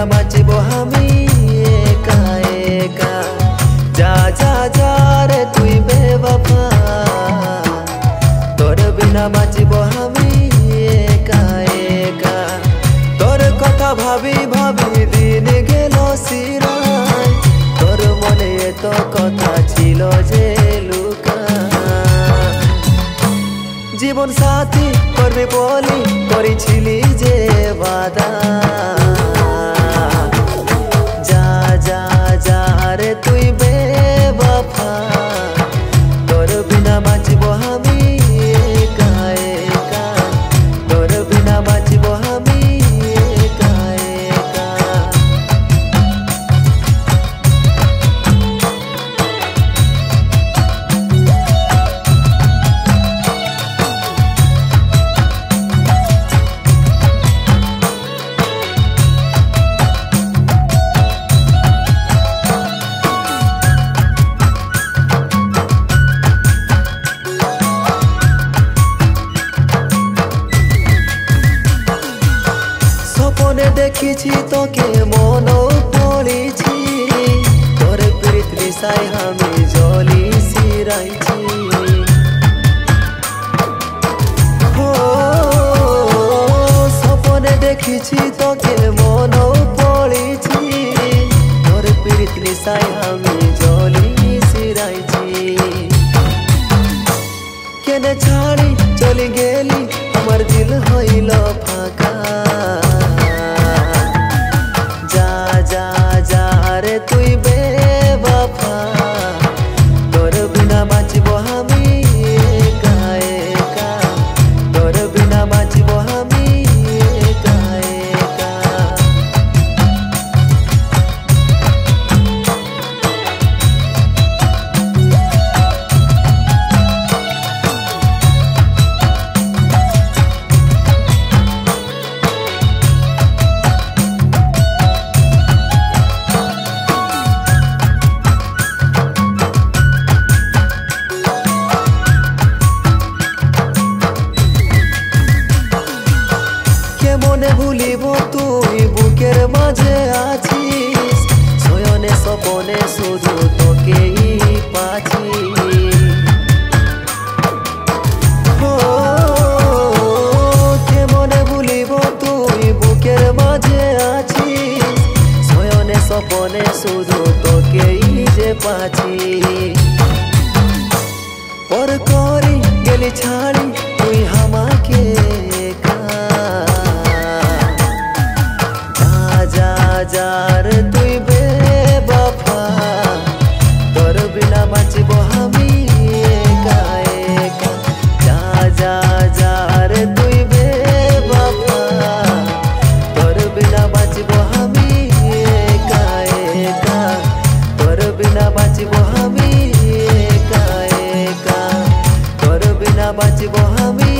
बिना बाँचिब हामी एका एका। जा जा जा रे तुई बेवफा, तोर बिना बाँचिब हामी एका एका। तोर कथा भाबी भाबी दिन गेल सिराय, तोर मने एत कथा छिलो जे लुका। जीवन साथी करबे बोली करिছিলি যে বাদা। যা যা যা রে তুই বেবফা, তোর বিনা বাঁচিব আমি একা একা। তোর বিনা বাঁচিব আমি একা একা। দেখিছি তোকে মন পড়েছি, তোর প্রীত নিশায় আমি জলি সিরাইছি। স্বপনে দেখিছি তোকে মন পড়েছি, তোর প্রীত নিশায় আমি জলি সিরাইছি। কেনে ছাড়ি চলি গেলি আমার দিল হইল ফাঁকা। তুই বেবফা, তোর বিনা বাঁচিব আমি একা একা। তোর বিনা বাঁচিব আমি একা একা। মনে ভুলিব তুই বুকের মাঝে আছিস, শয়নে স্বপনে শুধু তোকেই পাচ্ছি। কে মনে ভুলিব তুই বুকের মাঝে আছিস, শয়নে স্বপনে শুধু তোকেই যে পাচ্ছি। পর করি গেলি ছাড়ি তুই আমাকে একা। যার তুই বেবফা, তোর বিনা বাঁচিব আমি একা একা। যা যা যার তুই বেবফা, তোর বিনা বাঁচিব আমি একা একা। তোর বিনা বাঁচিব আমি একা একা। তোর বিনা বাঁচিব আমি।